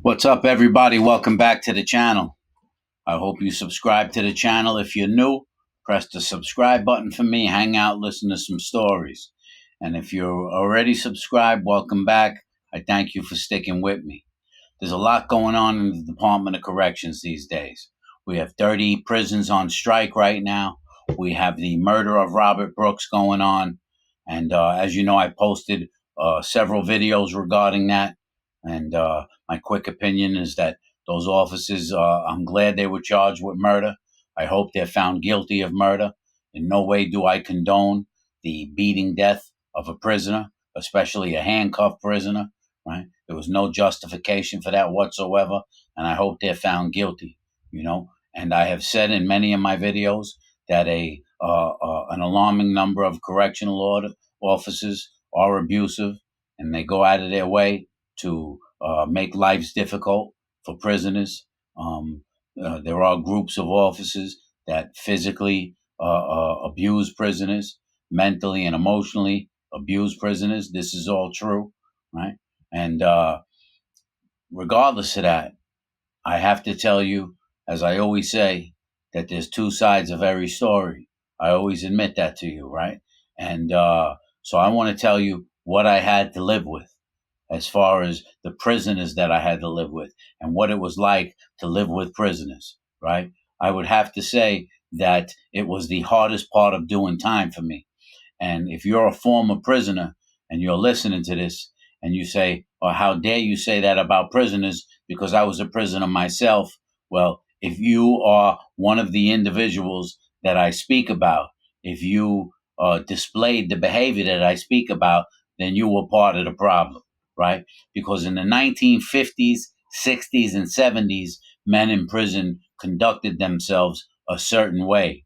What's up, everybody? Welcome back to the channel. I hope you subscribe to the channel. If you're new, press the subscribe button for me. Hang out, listen to some stories. And if you're already subscribed, welcome back. I thank you for sticking with me. There's a lot going on in the Department of Corrections these days. We have 30 prisons on strike right now. We have the murder of Robert Brooks going on. And as you know, I posted several videos regarding that. And my quick opinion is that those officers, I'm glad they were charged with murder. I hope they're found guilty of murder. In no way do I condone the beating death of a prisoner, especially a handcuffed prisoner, right? There was no justification for that whatsoever, and I hope they're found guilty, you know? And I have said in many of my videos that an alarming number of correctional officers are abusive, and they go out of their way to make lives difficult for prisoners. There are groups of officers that physically abuse prisoners, mentally and emotionally abuse prisoners. This is all true, right? And regardless of that, I have to tell you, as I always say, that there's two sides of every story. I always admit that to you, right? And so I want to tell you what I had to live with as far as the prisoners that I had to live with and what it was like to live with prisoners, right? I would have to say that it was the hardest part of doing time for me. And if you're a former prisoner and you're listening to this and you say, or how dare you say that about prisoners because I was a prisoner myself? Well, if you are one of the individuals that I speak about, if you displayed the behavior that I speak about, then you were part of the problem, right? Because in the 1950s, 60s, and 70s, men in prison conducted themselves a certain way.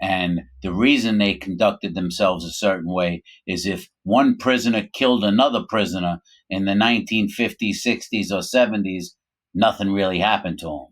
And the reason they conducted themselves a certain way is if one prisoner killed another prisoner in the 1950s, 60s, or 70s, nothing really happened to them.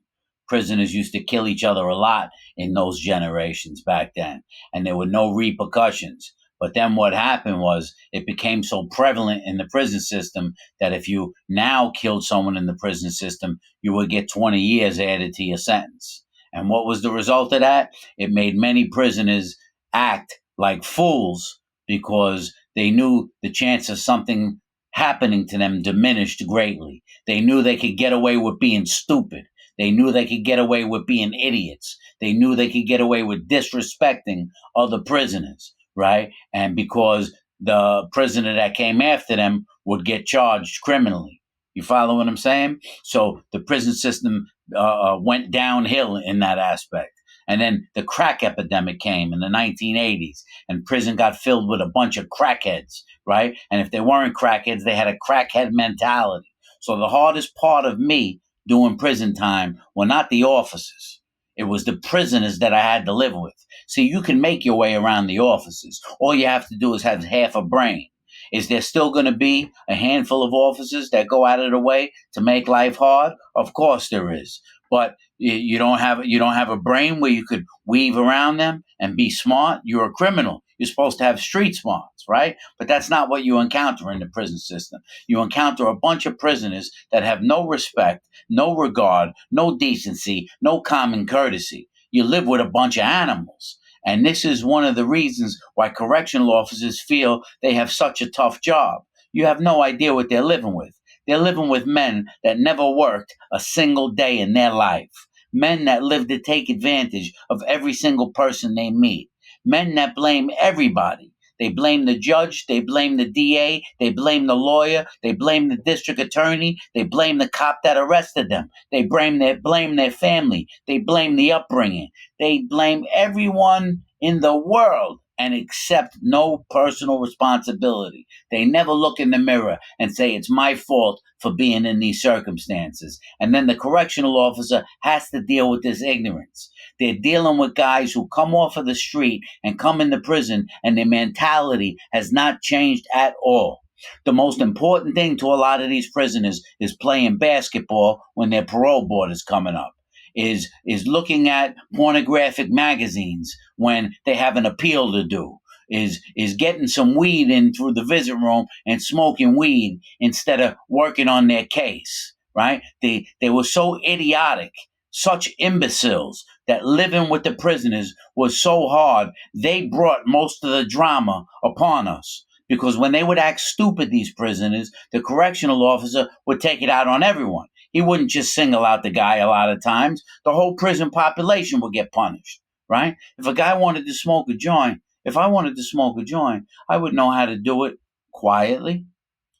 Prisoners used to kill each other a lot in those generations back then, and there were no repercussions. But then what happened was it became so prevalent in the prison system that if you now killed someone in the prison system, you would get 20 years added to your sentence. And what was the result of that? It made many prisoners act like fools because they knew the chance of something happening to them diminished greatly. They knew they could get away with being stupid. They knew they could get away with being idiots. They knew they could get away with disrespecting other prisoners, right? And because the prisoner that came after them would get charged criminally. You follow what I'm saying? So the prison system went downhill in that aspect. And then the crack epidemic came in the 1980s, and prison got filled with a bunch of crackheads, right? And if they weren't crackheads, they had a crackhead mentality. So the hardest part of me doing prison time were not the officers. It was the prisoners that I had to live with. See, you can make your way around the officers. All you have to do is have half a brain. Is there still going to be a handful of officers that go out of the way to make life hard? Of course there is. But you don't have a brain where you could weave around them and be smart. You're a criminal. You're supposed to have street smarts, right? But that's not what you encounter in the prison system. You encounter a bunch of prisoners that have no respect, no regard, no decency, no common courtesy. You live with a bunch of animals. And this is one of the reasons why correctional officers feel they have such a tough job. You have no idea what they're living with. They're living with men that never worked a single day in their life. Men that live to take advantage of every single person they meet. Men that blame everybody. They blame the judge, they blame the DA, they blame the lawyer, they blame the district attorney, they blame the cop that arrested them. They blame their family, they blame the upbringing. They blame everyone in the world and accept no personal responsibility. They never look in the mirror and say, it's my fault for being in these circumstances. And then the correctional officer has to deal with this ignorance. They're dealing with guys who come off of the street and come into prison, and their mentality has not changed at all. The most important thing to a lot of these prisoners is playing basketball when their parole board is coming up. Is looking at pornographic magazines when they have an appeal to do. Is getting some weed in through the visit room and smoking weed instead of working on their case. right? They were so idiotic, such imbeciles, that living with the prisoners was so hard. They brought most of the drama upon us. Because when they would act stupid, these prisoners, the correctional officer would take it out on everyone. He wouldn't just single out the guy a lot of times. The whole prison population would get punished, right? If a guy wanted to smoke a joint, if I wanted to smoke a joint, I would know how to do it quietly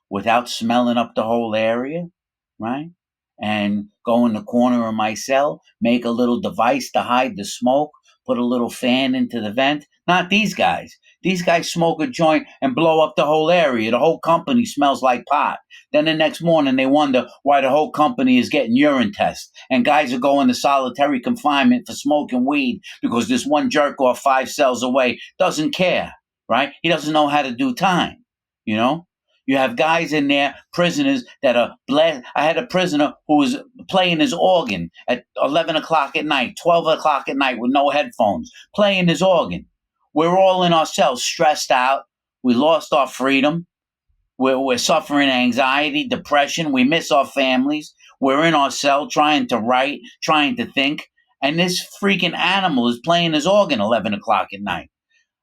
without smelling up the whole area, right? And go in the corner of my cell, make a little device to hide the smoke, put a little fan into the vent. Not these guys. These guys smoke a joint and blow up the whole area. The whole company smells like pot. Then the next morning they wonder why the whole company is getting urine tests. And guys are going to solitary confinement for smoking weed because this one jerk off 5 cells away doesn't care, right? He doesn't know how to do time, you know? You have guys in there, prisoners that are blessed. I had a prisoner who was playing his organ at 11 o'clock at night, 12 o'clock at night with no headphones, playing his organ. We're all in our cells, stressed out. We lost our freedom. We're suffering anxiety, depression. We miss our families. We're in our cell trying to write, trying to think. And this freaking animal is playing his organ 11 o'clock at night.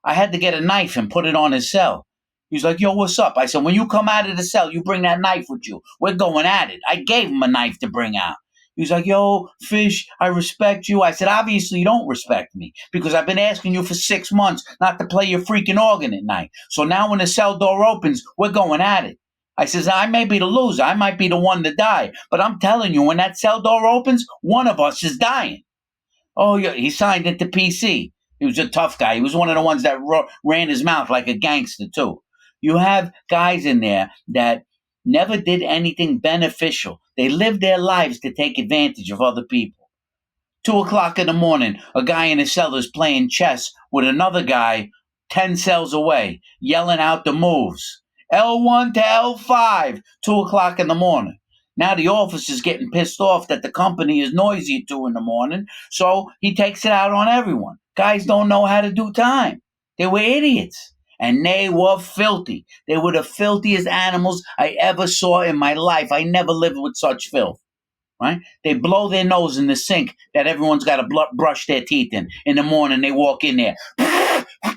I had to get a knife and put it on his cell. He's like, yo, what's up? I said, when you come out of the cell, you bring that knife with you. We're going at it. I gave him a knife to bring out. He's like, yo, Fish, I respect you. I said, obviously you don't respect me because I've been asking you for 6 months not to play your freaking organ at night. So now when the cell door opens, we're going at it. I says, I may be the loser. I might be the one to die. But I'm telling you, when that cell door opens, one of us is dying. Oh, yeah, he signed into PC. He was a tough guy. He was one of the ones that ran his mouth like a gangster, too. You have guys in there that never did anything beneficial. They lived their lives to take advantage of other people. 2 o'clock in the morning, a guy in his cell is playing chess with another guy 10 cells away, yelling out the moves. L1 to L5, 2 o'clock in the morning. Now the officer's getting pissed off that the company is noisy at 2 in the morning, so he takes it out on everyone. Guys don't know how to do time. They were idiots. And they were filthy. They were the filthiest animals I ever saw in my life. I never lived with such filth. Right? They blow their nose in the sink that everyone's got to brush their teeth in. In the morning, they walk in there,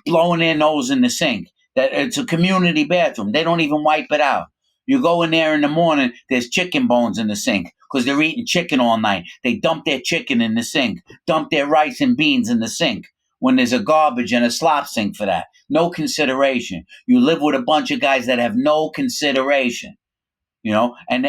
blowing their nose in the sink. That it's a community bathroom. They don't even wipe it out. You go in there in the morning, there's chicken bones in the sink because they're eating chicken all night. They dump their chicken in the sink, dump their rice and beans in the sink when there's a garbage and a slop sink for that. No consideration. You live with a bunch of guys that have no consideration, and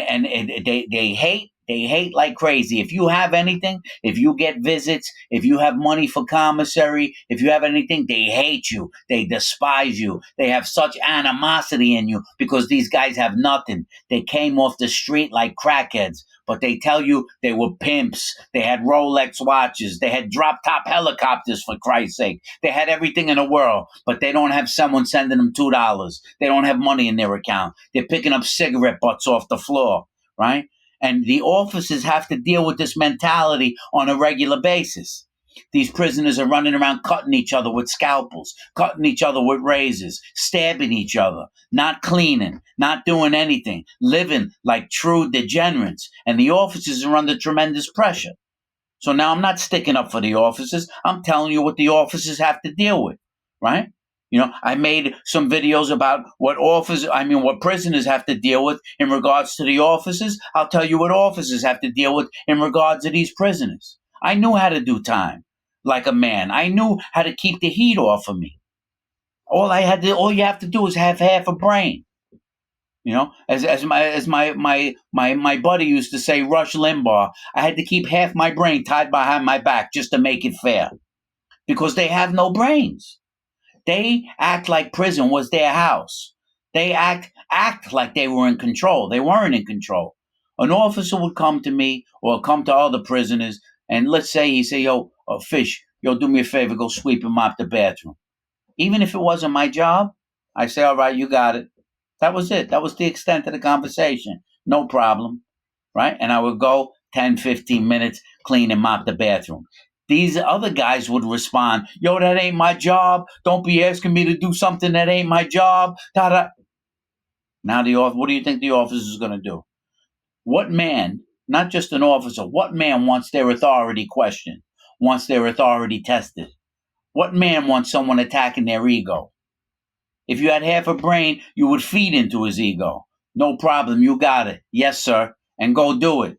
they hate like crazy. If you have anything, if you get visits, if you have money for commissary, if you have anything, they hate you. They despise you. They have such animosity in you because these guys have nothing. They came off the street like crackheads, but they tell you they were pimps. They had Rolex watches. They had drop top helicopters, for Christ's sake. They had everything in the world, but they don't have someone sending them $2. They don't have money in their account. They're picking up cigarette butts off the floor, right? And the officers have to deal with this mentality on a regular basis. These prisoners are running around cutting each other with scalpels, cutting each other with razors, stabbing each other, not cleaning, not doing anything, living like true degenerates. And the officers are under tremendous pressure. So now I'm not sticking up for the officers. I'm telling you what the officers have to deal with, right? I made some videos about what prisoners have to deal with in regards to the officers. I'll tell you what officers have to deal with in regards to these prisoners. I knew how to do time like a man. I knew how to keep the heat off of me. All you have to do is have half a brain. As my buddy used to say, Rush Limbaugh, I had to keep half my brain tied behind my back just to make it fair. Because they have no brains. They act like prison was their house. They act like they were in control. They weren't in control. An officer would come to me or come to other prisoners, and let's say he say, "Yo, Fish, do me a favor, go sweep and mop the bathroom." Even if it wasn't my job, I say, "All right, you got it." That was it. That was the extent of the conversation. No problem, right? And I would go 10, 15 minutes, clean and mop the bathroom. These other guys would respond, "Yo, that ain't my job. Don't be asking me to do something that ain't my job." Da-da. Now, what do you think the officer is going to do? What man not just an officer. What man wants their authority questioned, wants their authority tested? What man wants someone attacking their ego? If you had half a brain, you would feed into his ego. No problem, you got it. Yes, sir. And go do it.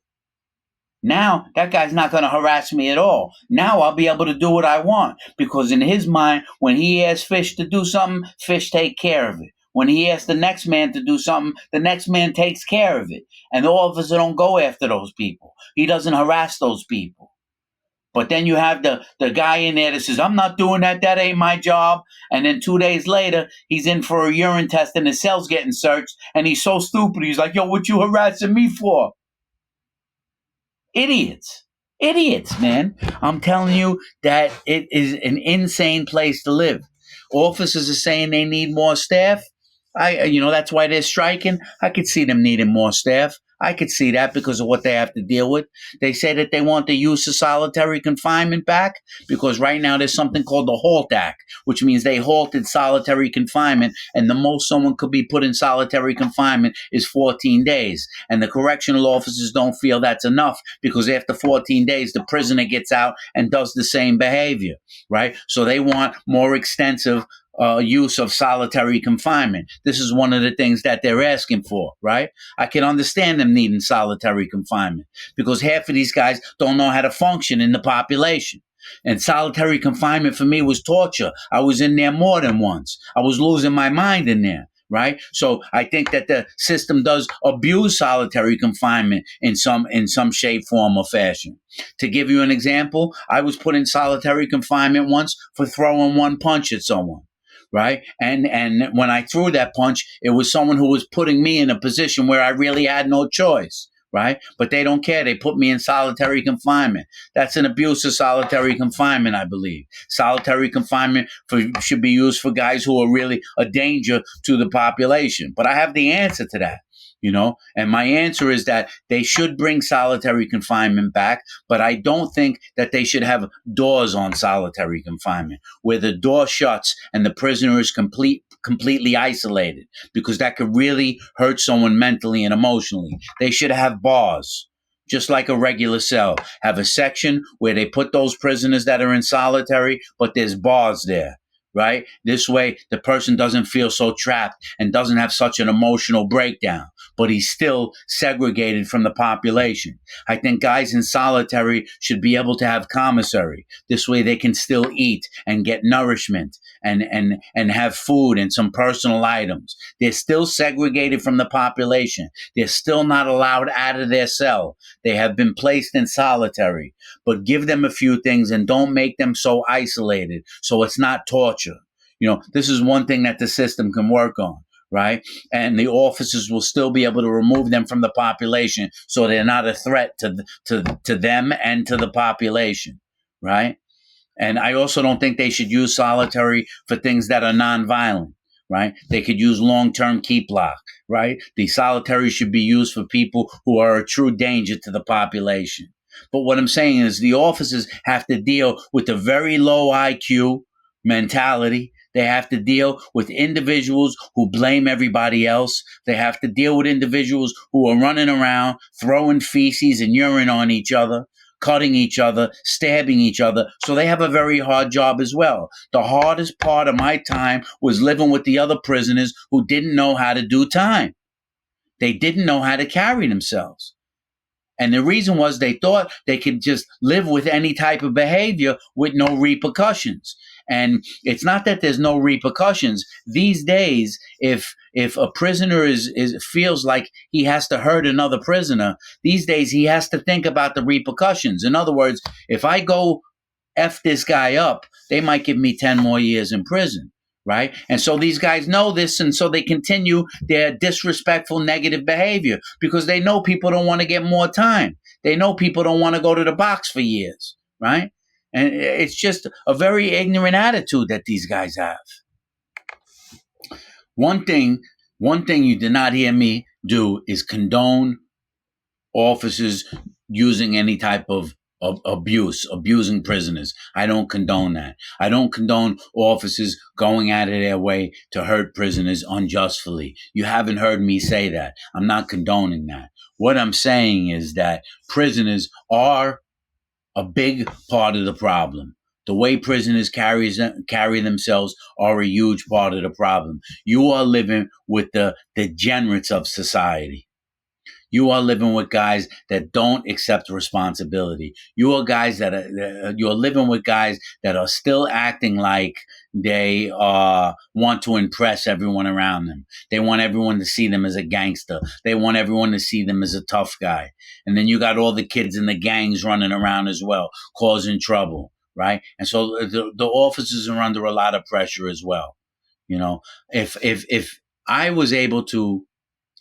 Now, that guy's not going to harass me at all. Now I'll be able to do what I want. Because in his mind, when he asks Fish to do something, Fish take care of it. When he asks the next man to do something, the next man takes care of it. And the officer don't go after those people. He doesn't harass those people. But then you have the guy in there that says, I'm not doing that. That ain't my job. And then 2 days later, he's in for a urine test and his cell's getting searched. And he's so stupid. He's like, yo, what you harassing me for? Idiots. Idiots, man. I'm telling you that it is an insane place to live. Officers are saying they need more staff. That's why they're striking. I could see them needing more staff. I could see that because of what they have to deal with. They say that they want the use of solitary confinement back because right now there's something called the HALT Act, which means they halted solitary confinement, and the most someone could be put in solitary confinement is 14 days. And the correctional officers don't feel that's enough because after 14 days, the prisoner gets out and does the same behavior, right? So they want more extensive use of solitary confinement. This is one of the things that they're asking for, right? I can understand them needing solitary confinement because half of these guys don't know how to function in the population. And solitary confinement for me was torture. I was in there more than once. I was losing my mind in there. Right. So I think that the system does abuse solitary confinement in some shape, form, or fashion. To give you an example, I was put in solitary confinement once for throwing one punch at someone. Right. And when I threw that punch, it was someone who was putting me in a position where I really had no choice. Right. But they don't care. They put me in solitary confinement. That's an abuse of solitary confinement, I believe. Solitary confinement should be used for guys who are really a danger to the population. But I have the answer to that. And my answer is that they should bring solitary confinement back, but I don't think that they should have doors on solitary confinement where the door shuts and the prisoner is completely isolated, because that could really hurt someone mentally and emotionally. They should have bars. Just like a regular cell, have a section where they put those prisoners that are in solitary, but there's bars there. Right? This way, the person doesn't feel so trapped and doesn't have such an emotional breakdown, but he's still segregated from the population. I think guys in solitary should be able to have commissary. This way they can still eat and get nourishment and have food and some personal items. They're still segregated from the population. They're still not allowed out of their cell. They have been placed in solitary, but give them a few things and don't make them so isolated so it's not torture. This is one thing that the system can work on, right? And the officers will still be able to remove them from the population so they're not a threat to them and to the population, right? And I also don't think they should use solitary for things that are nonviolent, right? They could use long-term keep lock, right? The solitary should be used for people who are a true danger to the population. But what I'm saying is the officers have to deal with a very low IQ mentality. They have to deal with individuals who blame everybody else. They have to deal with individuals who are running around, throwing feces and urine on each other, cutting each other, stabbing each other. So they have a very hard job as well. The hardest part of my time was living with the other prisoners who didn't know how to do time. They didn't know how to carry themselves. And the reason was they thought they could just live with any type of behavior with no repercussions. And it's not that there's no repercussions. These days, if a prisoner feels like he has to hurt another prisoner, these days he has to think about the repercussions. In other words, if I go F this guy up, they might give me 10 more years in prison. Right. And so these guys know this. And so they continue their disrespectful, negative behavior because they know people don't want to get more time. They know people don't want to go to the box for years. Right. And it's just a very ignorant attitude that these guys have. One thing you did not hear me do is condone officers using any type of abusing prisoners. I don't condone that. I don't condone officers going out of their way to hurt prisoners unjustly. You haven't heard me say that. I'm not condoning that. What I'm saying is that prisoners are a big part of the problem. The way prisoners carry themselves are a huge part of the problem. You are living with the degenerates of society. You are living with guys that don't accept responsibility. You're living with guys that are still acting like they want to impress everyone around them. They want everyone to see them as a gangster. They want everyone to see them as a tough guy. And then you got all the kids in the gangs running around as well, causing trouble, right? And so the officers are under a lot of pressure as well. You know, if I was able to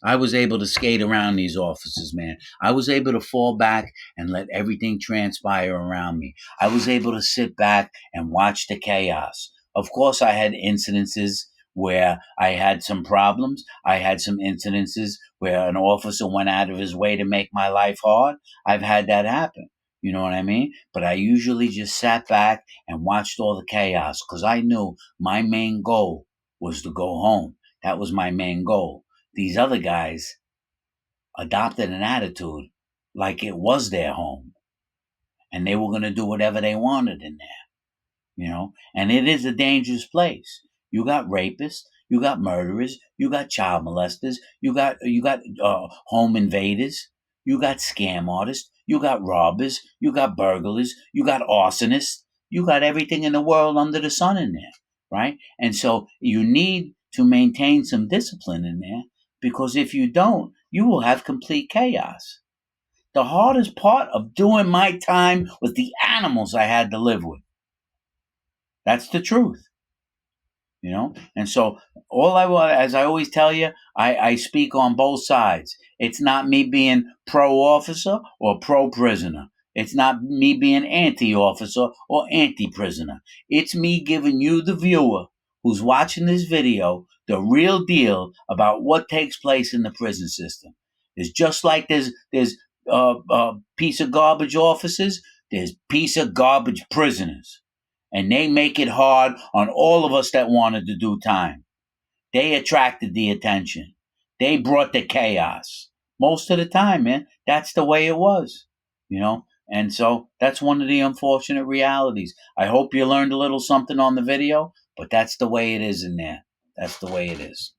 I was able to skate around these officers, man. I was able to fall back and let everything transpire around me. I was able to sit back and watch the chaos. Of course, I had incidences where I had some problems. I had some incidences where an officer went out of his way to make my life hard. I've had that happen. You know what I mean? But I usually just sat back and watched all the chaos because I knew my main goal was to go home. That was my main goal. These other guys adopted an attitude like it was their home and they were going to do whatever they wanted in there. And it is a dangerous place. You got rapists, you got murderers, you got child molesters, you got home invaders, you got scam artists, you got robbers, you got burglars, you got arsonists, you got everything in the world under the sun in there, right? And so you need to maintain some discipline in there because if you don't, you will have complete chaos. The hardest part of doing my time was the animals I had to live with. That's the truth. And so all I want, as I always tell you, I speak on both sides. It's not me being pro officer or pro prisoner. It's not me being anti officer or anti prisoner. It's me giving you, the viewer who's watching this video, the real deal about what takes place in the prison system. It's just like there's piece of garbage officers, there's piece of garbage prisoners, and they make it hard on all of us that wanted to do time. They attracted the attention. They brought the chaos. Most of the time, man, that's the way it was. And so that's one of the unfortunate realities. I hope you learned a little something on the video, but that's the way it is in there. That's the way it is.